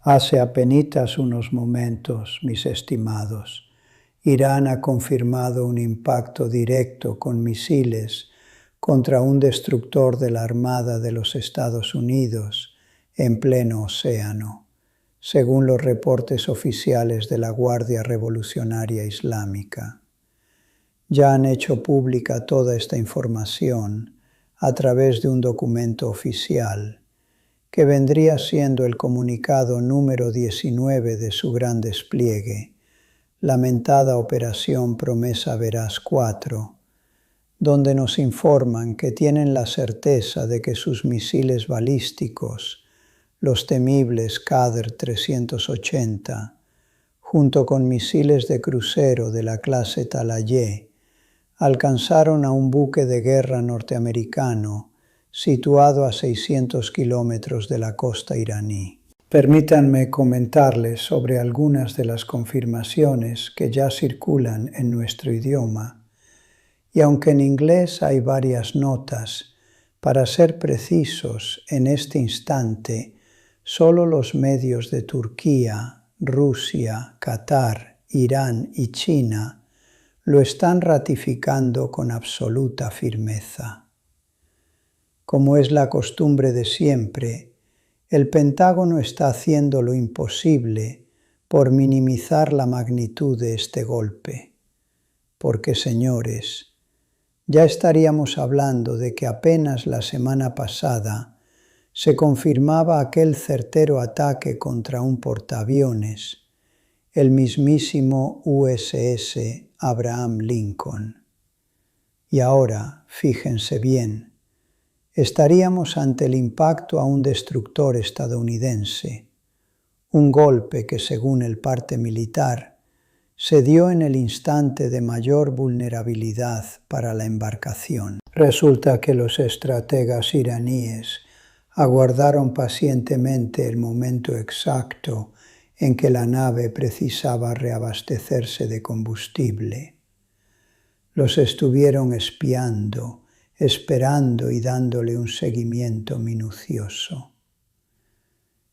Hace apenitas unos momentos, mis estimados, Irán ha confirmado un impacto directo con misiles contra un destructor de la Armada de los Estados Unidos en pleno océano, según los reportes oficiales de la Guardia Revolucionaria Islámica. Ya han hecho pública toda esta información a través de un documento oficial, que vendría siendo el comunicado número 19 de su gran despliegue, lamentada Operación Promesa Veraz 4, donde nos informan que tienen la certeza de que sus misiles balísticos, los temibles Qadr 380, junto con misiles de crucero de la clase Talayeh, alcanzaron a un buque de guerra norteamericano situado a 600 kilómetros de la costa iraní. Permítanme comentarles sobre algunas de las confirmaciones que ya circulan en nuestro idioma, y aunque en inglés hay varias notas, para ser precisos, en este instante, solo los medios de Turquía, Rusia, Qatar, Irán y China lo están ratificando con absoluta firmeza. Como es la costumbre de siempre, el Pentágono está haciendo lo imposible por minimizar la magnitud de este golpe. Porque, señores, ya estaríamos hablando de que apenas la semana pasada se confirmaba aquel certero ataque contra un portaaviones, el mismísimo USS Abraham Lincoln. Y ahora, fíjense bien, estaríamos ante el impacto a un destructor estadounidense, un golpe que, según el parte militar, se dio en el instante de mayor vulnerabilidad para la embarcación. Resulta que los estrategas iraníes aguardaron pacientemente el momento exacto en que la nave precisaba reabastecerse de combustible. Los estuvieron espiando, esperando y dándole un seguimiento minucioso.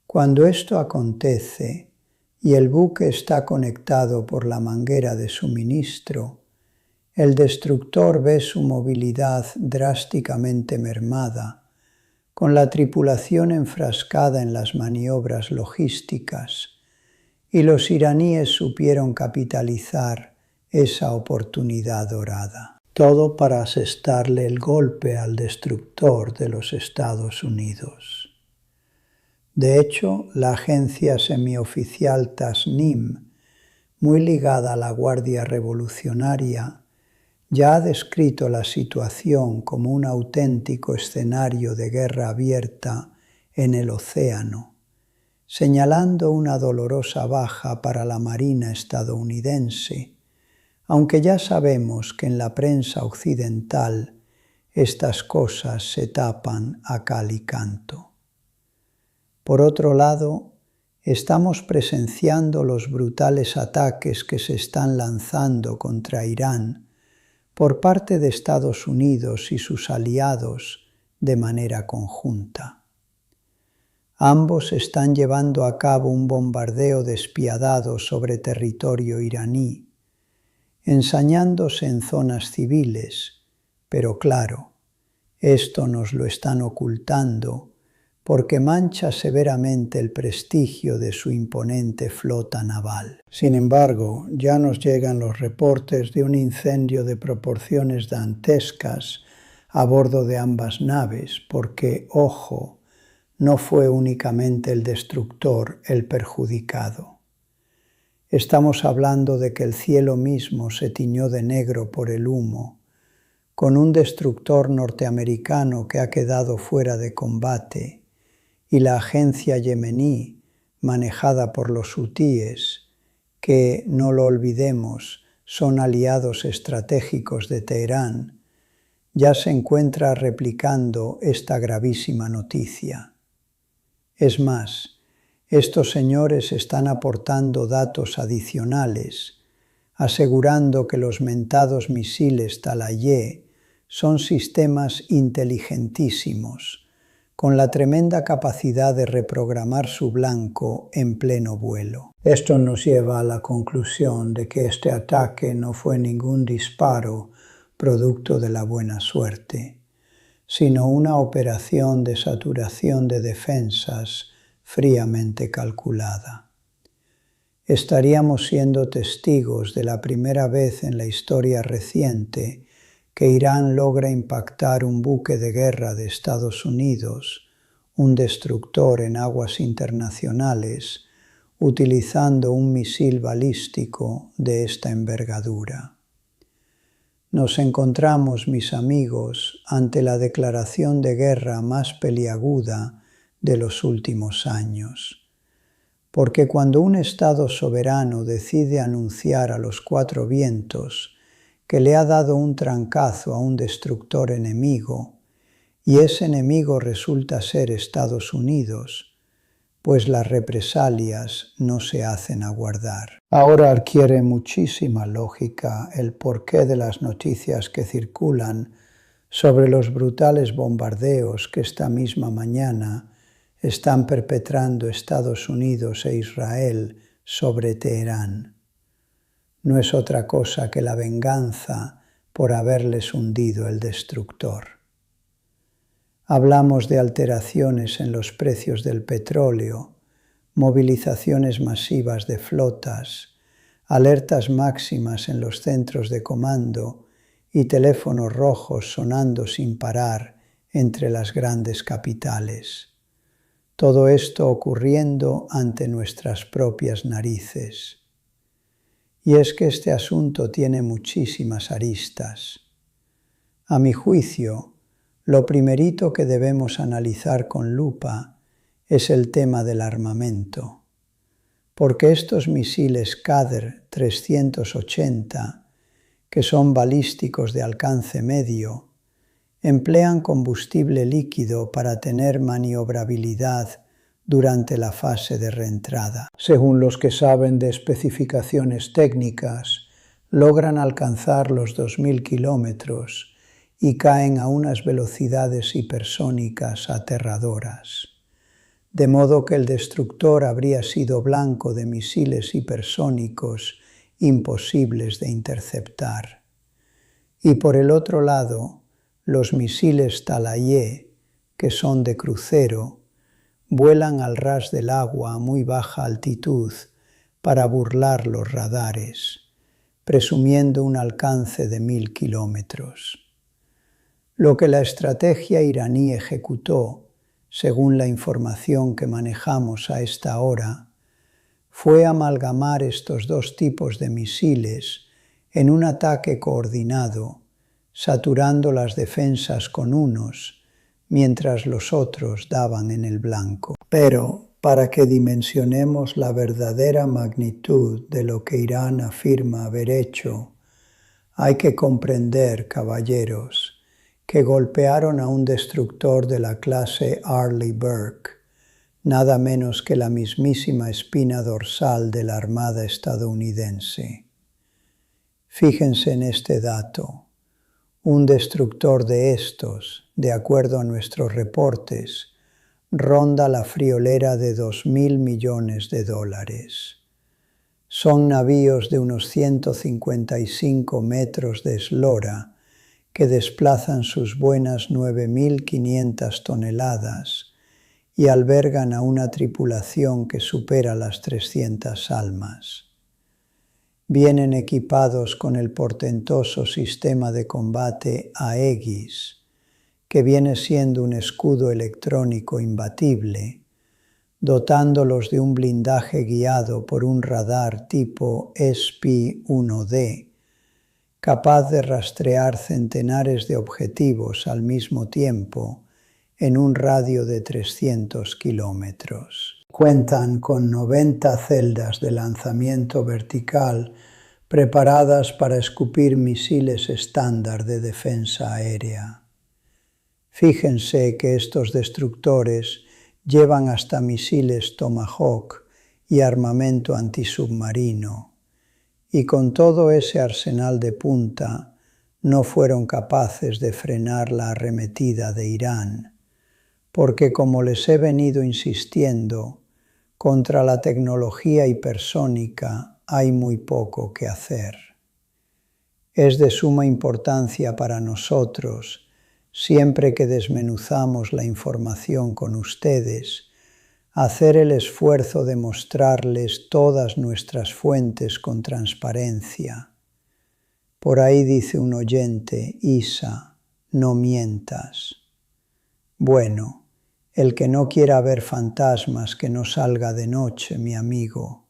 Cuando esto acontece y el buque está conectado por la manguera de suministro, el destructor ve su movilidad drásticamente mermada, con la tripulación enfrascada en las maniobras logísticas, y los iraníes supieron capitalizar esa oportunidad dorada. Todo para asestarle el golpe al destructor de los Estados Unidos. De hecho, la agencia semioficial Tasnim, muy ligada a la Guardia Revolucionaria, ya ha descrito la situación como un auténtico escenario de guerra abierta en el océano, señalando una dolorosa baja para la Marina estadounidense, aunque ya sabemos que en la prensa occidental estas cosas se tapan a cal y canto. Por otro lado, estamos presenciando los brutales ataques que se están lanzando contra Irán por parte de Estados Unidos y sus aliados de manera conjunta. Ambos están llevando a cabo un bombardeo despiadado sobre territorio iraní, ensañándose en zonas civiles, pero claro, esto nos lo están ocultando porque mancha severamente el prestigio de su imponente flota naval. Sin embargo, ya nos llegan los reportes de un incendio de proporciones dantescas a bordo de ambas naves, porque, ojo, no fue únicamente el destructor el perjudicado. Estamos hablando de que el cielo mismo se tiñó de negro por el humo, con un destructor norteamericano que ha quedado fuera de combate, y la agencia yemení, manejada por los hutíes, que, no lo olvidemos, son aliados estratégicos de Teherán, ya se encuentra replicando esta gravísima noticia. Es más, estos señores están aportando datos adicionales, asegurando que los mentados misiles Talayeh son sistemas inteligentísimos, con la tremenda capacidad de reprogramar su blanco en pleno vuelo. Esto nos lleva a la conclusión de que este ataque no fue ningún disparo producto de la buena suerte, sino una operación de saturación de defensas fríamente calculada. Estaríamos siendo testigos de la primera vez en la historia reciente que Irán logra impactar un buque de guerra de Estados Unidos, un destructor en aguas internacionales, utilizando un misil balístico de esta envergadura. Nos encontramos, mis amigos, ante la declaración de guerra más peliaguda de los últimos años. Porque cuando un Estado soberano decide anunciar a los cuatro vientos que le ha dado un trancazo a un destructor enemigo, y ese enemigo resulta ser Estados Unidos, pues las represalias no se hacen aguardar. Ahora adquiere muchísima lógica el porqué de las noticias que circulan sobre los brutales bombardeos que esta misma mañana están perpetrando Estados Unidos e Israel sobre Teherán. No es otra cosa que la venganza por haberles hundido el destructor. Hablamos de alteraciones en los precios del petróleo, movilizaciones masivas de flotas, alertas máximas en los centros de comando y teléfonos rojos sonando sin parar entre las grandes capitales. Todo esto ocurriendo ante nuestras propias narices. Y es que este asunto tiene muchísimas aristas. A mi juicio, lo primerito que debemos analizar con lupa es el tema del armamento, porque estos misiles Qadr 380, que son balísticos de alcance medio, emplean combustible líquido para tener maniobrabilidad durante la fase de reentrada. Según los que saben de especificaciones técnicas, logran alcanzar los 2000 kilómetros y caen a unas velocidades hipersónicas aterradoras. De modo que el destructor habría sido blanco de misiles hipersónicos imposibles de interceptar. Y por el otro lado, los misiles Talayé, que son de crucero, vuelan al ras del agua a muy baja altitud para burlar los radares, presumiendo un alcance de 1000 kilómetros. Lo que la estrategia iraní ejecutó, según la información que manejamos a esta hora, fue amalgamar estos dos tipos de misiles en un ataque coordinado, saturando las defensas con unos, mientras los otros daban en el blanco. Pero, para que dimensionemos la verdadera magnitud de lo que Irán afirma haber hecho, hay que comprender, caballeros, que golpearon a un destructor de la clase Arleigh Burke, nada menos que la mismísima espina dorsal de la Armada estadounidense. Fíjense en este dato. Un destructor de estos, de acuerdo a nuestros reportes, ronda la friolera de $2.000 millones. Son navíos de unos 155 metros de eslora que desplazan sus buenas 9.500 toneladas y albergan a una tripulación que supera las 300 almas. Vienen equipados con el portentoso sistema de combate Aegis, que viene siendo un escudo electrónico imbatible, dotándolos de un blindaje guiado por un radar tipo SPI-1D, capaz de rastrear centenares de objetivos al mismo tiempo en un radio de 300 kilómetros. Cuentan con 90 celdas de lanzamiento vertical preparadas para escupir misiles estándar de defensa aérea. Fíjense que estos destructores llevan hasta misiles Tomahawk y armamento antisubmarino, y con todo ese arsenal de punta no fueron capaces de frenar la arremetida de Irán, porque como les he venido insistiendo, contra la tecnología hipersónica hay muy poco que hacer. Es de suma importancia para nosotros, siempre que desmenuzamos la información con ustedes, hacer el esfuerzo de mostrarles todas nuestras fuentes con transparencia. Por ahí dice un oyente, Isa, no mientas. Bueno, el que no quiera ver fantasmas que no salga de noche, mi amigo.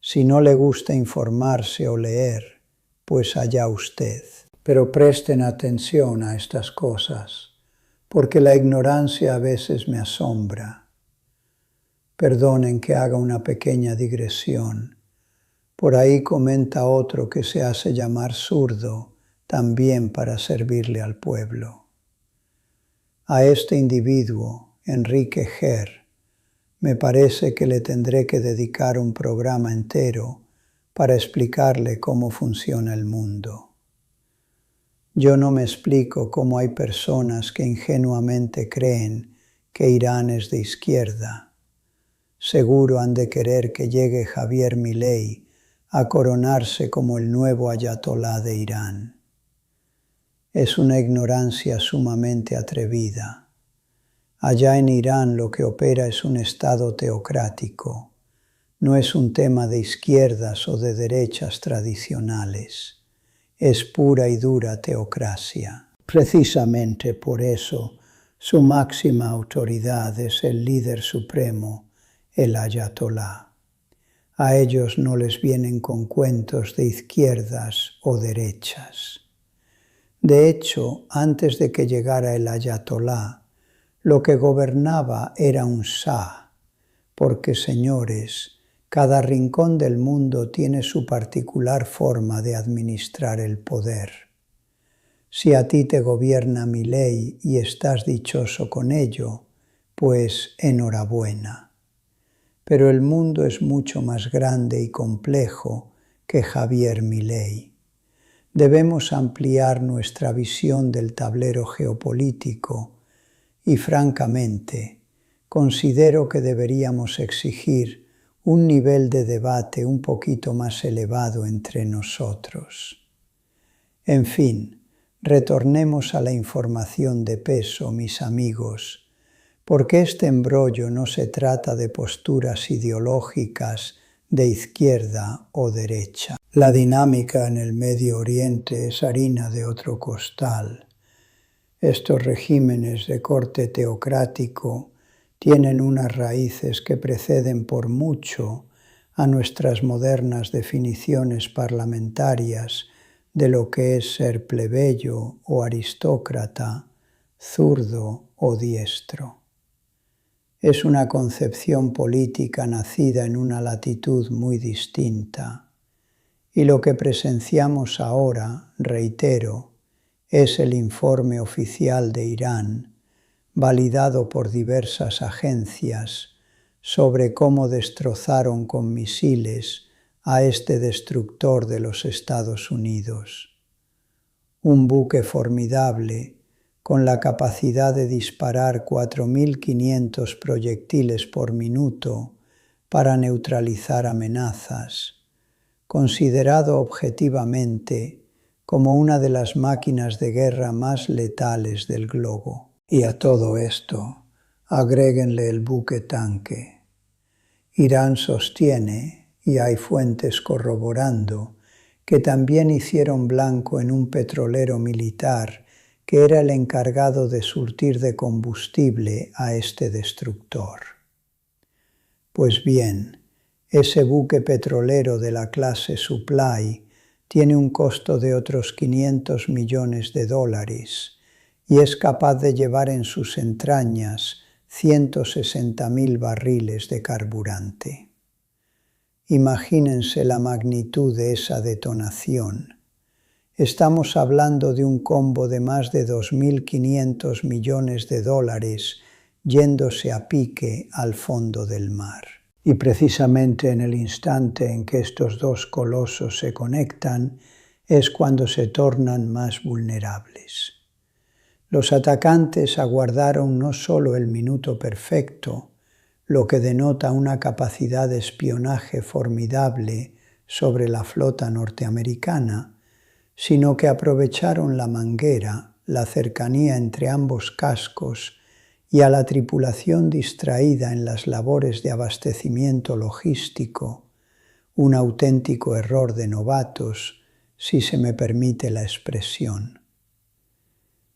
Si no le gusta informarse o leer, pues allá usted. Pero presten atención a estas cosas, porque la ignorancia a veces me asombra. Perdonen que haga una pequeña digresión. Por ahí comenta otro que se hace llamar zurdo, también para servirle al pueblo. A este individuo, Enrique Ger, me parece que le tendré que dedicar un programa entero para explicarle cómo funciona el mundo. Yo no me explico cómo hay personas que ingenuamente creen que Irán es de izquierda. Seguro han de querer que llegue Javier Milei a coronarse como el nuevo ayatolá de Irán. Es una ignorancia sumamente atrevida. Allá en Irán lo que opera es un estado teocrático. No es un tema de izquierdas o de derechas tradicionales. Es pura y dura teocracia. Precisamente por eso, su máxima autoridad es el líder supremo, el ayatolá. A ellos no les vienen con cuentos de izquierdas o derechas. De hecho, antes de que llegara el ayatolá, lo que gobernaba era un shah, porque, señores, cada rincón del mundo tiene su particular forma de administrar el poder. Si a ti te gobierna Milei y estás dichoso con ello, pues enhorabuena. Pero el mundo es mucho más grande y complejo que Javier Milei. Debemos ampliar nuestra visión del tablero geopolítico y, francamente, considero que deberíamos exigir un nivel de debate un poquito más elevado entre nosotros. En fin, retornemos a la información de peso, mis amigos, porque este embrollo no se trata de posturas ideológicas de izquierda o derecha. La dinámica en el Medio Oriente es harina de otro costal. Estos regímenes de corte teocrático tienen unas raíces que preceden por mucho a nuestras modernas definiciones parlamentarias de lo que es ser plebeyo o aristócrata, zurdo o diestro. Es una concepción política nacida en una latitud muy distinta. Y lo que presenciamos ahora, reitero, es el informe oficial de Irán, validado por diversas agencias, sobre cómo destrozaron con misiles a este destructor de los Estados Unidos. Un buque formidable, con la capacidad de disparar 4.500 proyectiles por minuto para neutralizar amenazas, considerado objetivamente como una de las máquinas de guerra más letales del globo. Y a todo esto, agréguenle el buque tanque. Irán sostiene, y hay fuentes corroborando, que también hicieron blanco en un petrolero militar que era el encargado de surtir de combustible a este destructor. Pues bien, ese buque petrolero de la clase Supply tiene un costo de otros $500 millones y es capaz de llevar en sus entrañas 160.000 barriles de carburante. Imagínense la magnitud de esa detonación. Estamos hablando de un combo de más de 2.500 millones de dólares yéndose a pique al fondo del mar. Y precisamente en el instante en que estos dos colosos se conectan es cuando se tornan más vulnerables. Los atacantes aguardaron no solo el minuto perfecto, lo que denota una capacidad de espionaje formidable sobre la flota norteamericana, sino que aprovecharon la manguera, la cercanía entre ambos cascos y a la tripulación distraída en las labores de abastecimiento logístico, un auténtico error de novatos, si se me permite la expresión.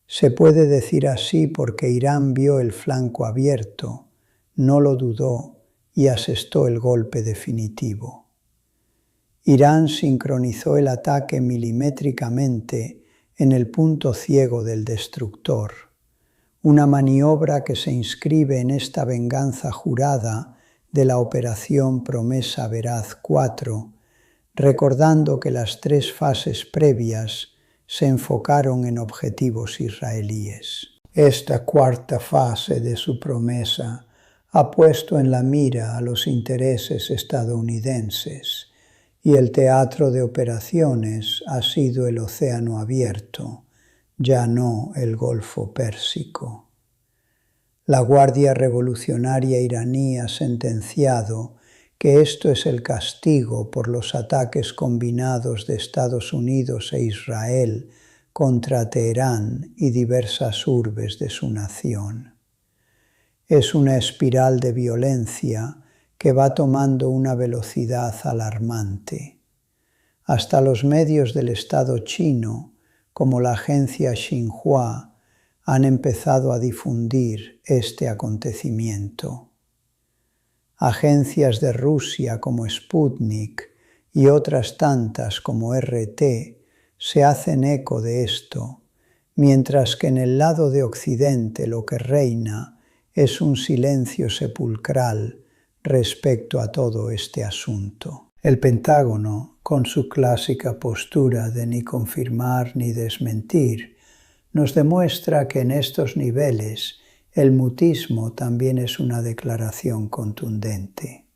Se puede decir así porque Irán vio el flanco abierto, no lo dudó y asestó el golpe definitivo. Irán sincronizó el ataque milimétricamente en el punto ciego del destructor, una maniobra que se inscribe en esta venganza jurada de la Operación Promesa Veraz IV, recordando que las 3 fases previas se enfocaron en objetivos israelíes. Esta cuarta fase de su promesa ha puesto en la mira a los intereses estadounidenses y el teatro de operaciones ha sido el océano abierto, ya no el Golfo Pérsico. La Guardia Revolucionaria iraní ha sentenciado que esto es el castigo por los ataques combinados de Estados Unidos e Israel contra Teherán y diversas urbes de su nación. Es una espiral de violencia que va tomando una velocidad alarmante. Hasta los medios del Estado chino, como la agencia Xinhua, han empezado a difundir este acontecimiento. Agencias de Rusia como Sputnik y otras tantas como RT se hacen eco de esto, mientras que en el lado de Occidente lo que reina es un silencio sepulcral respecto a todo este asunto. El Pentágono, con su clásica postura de ni confirmar ni desmentir, nos demuestra que en estos niveles el mutismo también es una declaración contundente.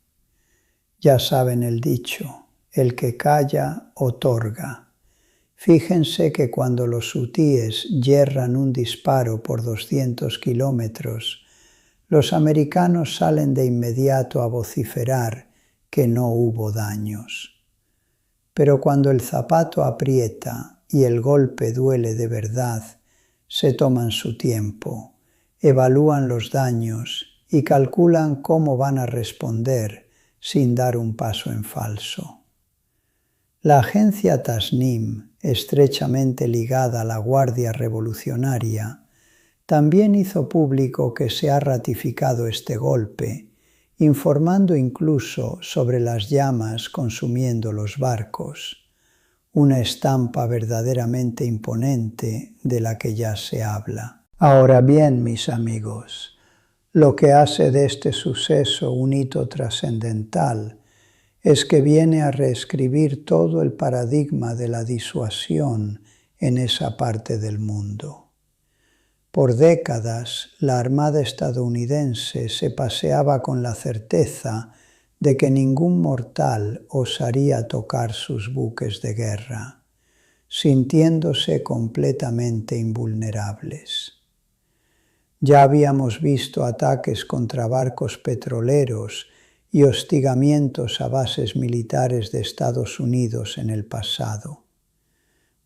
Ya saben el dicho, el que calla otorga. Fíjense que cuando los hutíes yerran un disparo por 200 kilómetros, los americanos salen de inmediato a vociferar que no hubo daños. Pero cuando el zapato aprieta y el golpe duele de verdad, se toman su tiempo, evalúan los daños y calculan cómo van a responder sin dar un paso en falso. La agencia Tasnim, estrechamente ligada a la Guardia Revolucionaria, también hizo público que se ha ratificado este golpe, informando incluso sobre las llamas consumiendo los barcos, una estampa verdaderamente imponente de la que ya se habla. Ahora bien, mis amigos, lo que hace de este suceso un hito trascendental es que viene a reescribir todo el paradigma de la disuasión en esa parte del mundo. Por décadas, la Armada estadounidense se paseaba con la certeza de que ningún mortal osaría tocar sus buques de guerra, sintiéndose completamente invulnerables. Ya habíamos visto ataques contra barcos petroleros y hostigamientos a bases militares de Estados Unidos en el pasado.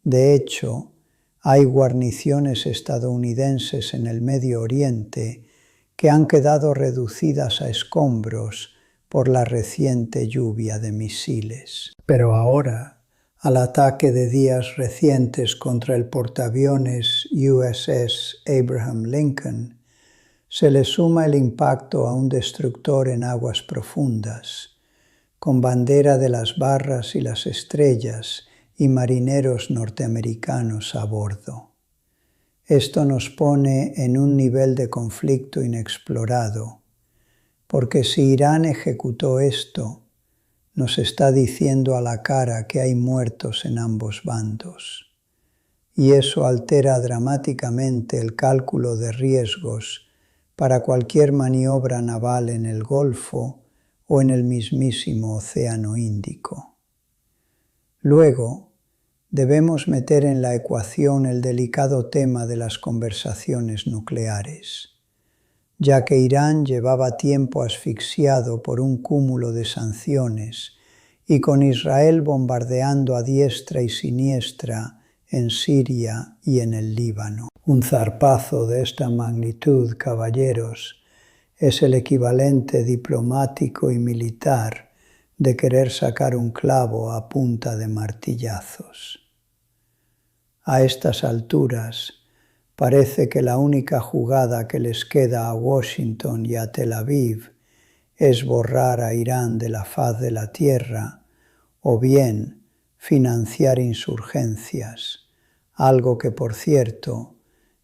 De hecho, hay guarniciones estadounidenses en el Medio Oriente que han quedado reducidas a escombros por la reciente lluvia de misiles. Pero ahora, al ataque de días recientes contra el portaaviones USS Abraham Lincoln, se le suma el impacto a un destructor en aguas profundas, con bandera de las barras y las estrellas y marineros norteamericanos a bordo. Esto nos pone en un nivel de conflicto inexplorado, porque si Irán ejecutó esto, nos está diciendo a la cara que hay muertos en ambos bandos. Y eso altera dramáticamente el cálculo de riesgos para cualquier maniobra naval en el Golfo o en el mismísimo Océano Índico. Luego, debemos meter en la ecuación el delicado tema de las conversaciones nucleares, ya que Irán llevaba tiempo asfixiado por un cúmulo de sanciones y con Israel bombardeando a diestra y siniestra en Siria y en el Líbano. Un zarpazo de esta magnitud, caballeros, es el equivalente diplomático y militar de querer sacar un clavo a punta de martillazos. A estas alturas, parece que la única jugada que les queda a Washington y a Tel Aviv es borrar a Irán de la faz de la tierra o bien financiar insurgencias, algo que, por cierto,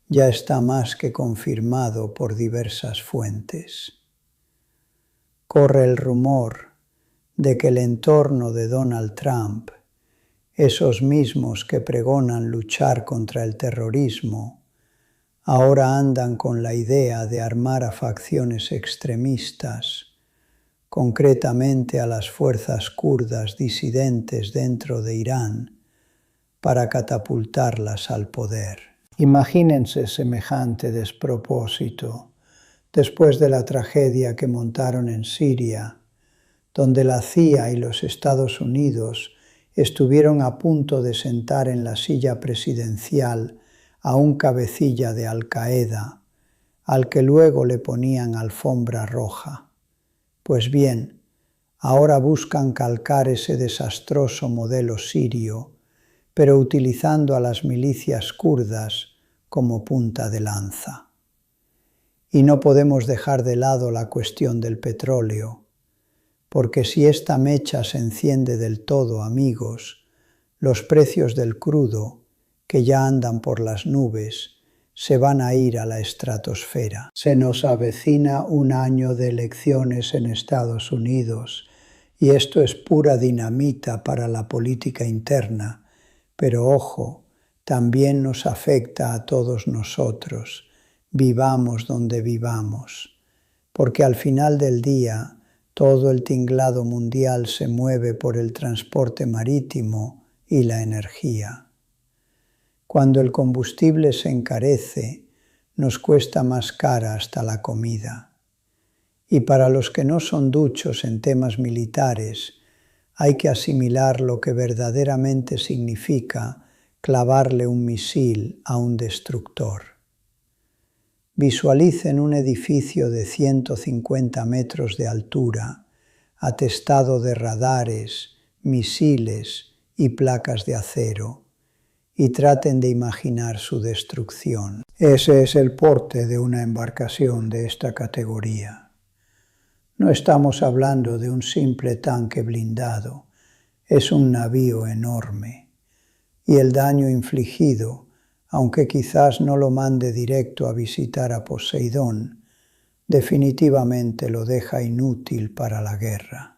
ya está más que confirmado por diversas fuentes. Corre el rumor de que el entorno de Donald Trump, esos mismos que pregonan luchar contra el terrorismo, ahora andan con la idea de armar a facciones extremistas, concretamente a las fuerzas kurdas disidentes dentro de Irán, para catapultarlas al poder. Imagínense semejante despropósito después de la tragedia que montaron en Siria, donde la CIA y los Estados Unidos estuvieron a punto de sentar en la silla presidencial a un cabecilla de Al-Qaeda, al que luego le ponían alfombra roja. Pues bien, ahora buscan calcar ese desastroso modelo sirio, pero utilizando a las milicias kurdas como punta de lanza. Y no podemos dejar de lado la cuestión del petróleo, porque si esta mecha se enciende del todo, amigos, los precios del crudo, que ya andan por las nubes, se van a ir a la estratosfera. Se nos avecina un año de elecciones en Estados Unidos, y esto es pura dinamita para la política interna, pero ojo, también nos afecta a todos nosotros, vivamos donde vivamos, porque al final del día todo el tinglado mundial se mueve por el transporte marítimo y la energía. Cuando el combustible se encarece, nos cuesta más cara hasta la comida. Y para los que no son duchos en temas militares, hay que asimilar lo que verdaderamente significa clavarle un misil a un destructor. Visualicen un edificio de 150 metros de altura, atestado de radares, misiles y placas de acero, y traten de imaginar su destrucción. Ese es el porte de una embarcación de esta categoría. No estamos hablando de un simple tanque blindado, es un navío enorme. Y el daño infligido, aunque quizás no lo mande directo a visitar a Poseidón, definitivamente lo deja inútil para la guerra.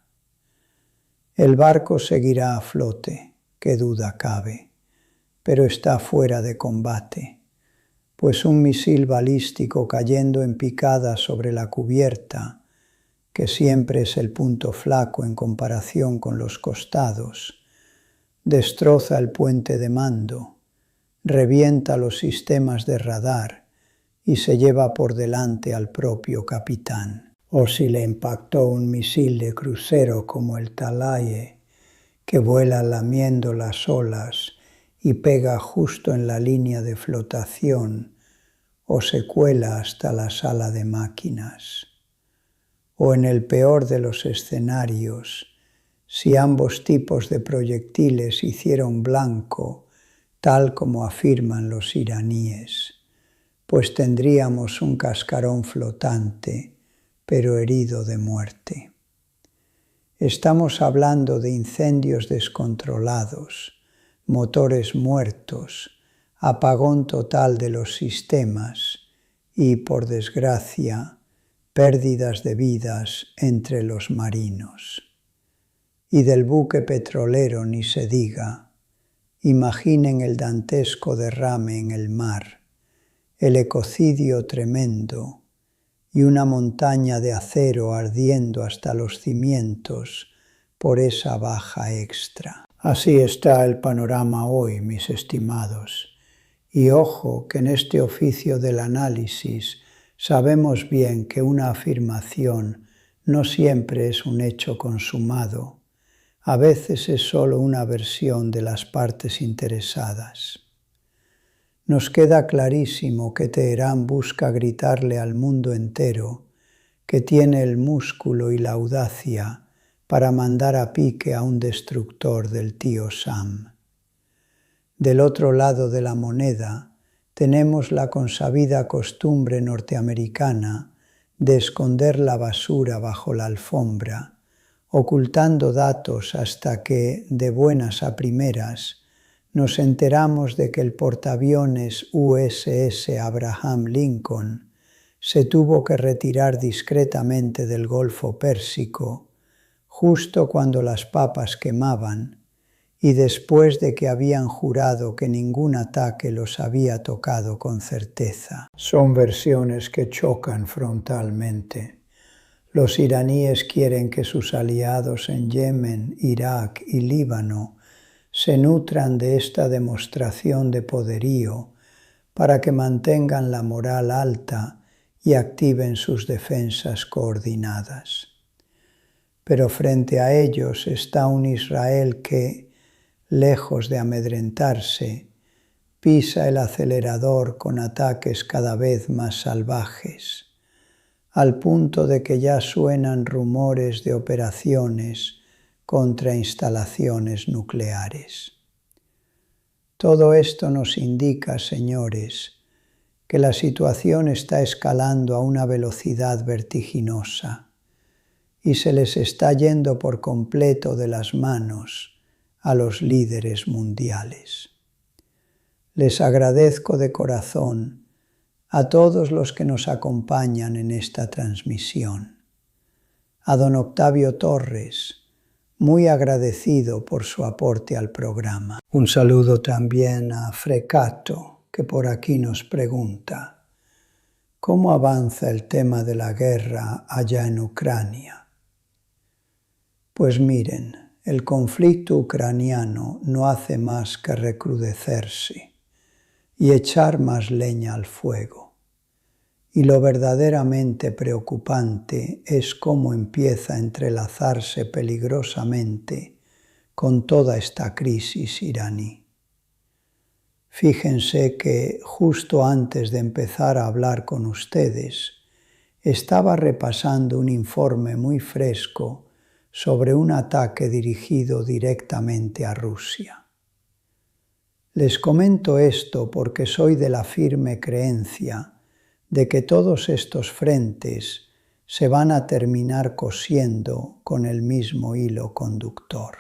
El barco seguirá a flote, qué duda cabe, pero está fuera de combate, pues un misil balístico cayendo en picada sobre la cubierta, que siempre es el punto flaco en comparación con los costados, destroza el puente de mando, revienta los sistemas de radar y se lleva por delante al propio capitán. O si le impactó un misil de crucero como el Talaye, que vuela lamiendo las olas y pega justo en la línea de flotación o se cuela hasta la sala de máquinas. O en el peor de los escenarios, si ambos tipos de proyectiles hicieron blanco, tal como afirman los iraníes, pues tendríamos un cascarón flotante, pero herido de muerte. Estamos hablando de incendios descontrolados, motores muertos, apagón total de los sistemas y, por desgracia, pérdidas de vidas entre los marinos. Y del buque petrolero ni se diga. Imaginen el dantesco derrame en el mar, el ecocidio tremendo y una montaña de acero ardiendo hasta los cimientos por esa baja extra. Así está el panorama hoy, mis estimados. Y ojo que en este oficio del análisis sabemos bien que una afirmación no siempre es un hecho consumado. A veces es solo una versión de las partes interesadas. Nos queda clarísimo que Teherán busca gritarle al mundo entero que tiene el músculo y la audacia para mandar a pique a un destructor del tío Sam. Del otro lado de la moneda tenemos la consabida costumbre norteamericana de esconder la basura bajo la alfombra, ocultando datos hasta que, de buenas a primeras, nos enteramos de que el portaaviones USS Abraham Lincoln se tuvo que retirar discretamente del Golfo Pérsico justo cuando las papas quemaban y después de que habían jurado que ningún ataque los había tocado con certeza. Son versiones que chocan frontalmente. Los iraníes quieren que sus aliados en Yemen, Irak y Líbano se nutran de esta demostración de poderío para que mantengan la moral alta y activen sus defensas coordinadas. Pero frente a ellos está un Israel que, lejos de amedrentarse, pisa el acelerador con ataques cada vez más salvajes, al punto de que ya suenan rumores de operaciones contra instalaciones nucleares. Todo esto nos indica, señores, que la situación está escalando a una velocidad vertiginosa y se les está yendo por completo de las manos a los líderes mundiales. Les agradezco de corazón a todos los que nos acompañan en esta transmisión. A don Octavio Torres, muy agradecido por su aporte al programa. Un saludo también a Frecato, que por aquí nos pregunta: ¿cómo avanza el tema de la guerra allá en Ucrania? Pues miren, el conflicto ucraniano no hace más que recrudecerse y echar más leña al fuego. Y lo verdaderamente preocupante es cómo empieza a entrelazarse peligrosamente con toda esta crisis iraní. Fíjense que justo antes de empezar a hablar con ustedes, estaba repasando un informe muy fresco sobre un ataque dirigido directamente a Rusia. Les comento esto porque soy de la firme creencia de que todos estos frentes se van a terminar cosiendo con el mismo hilo conductor.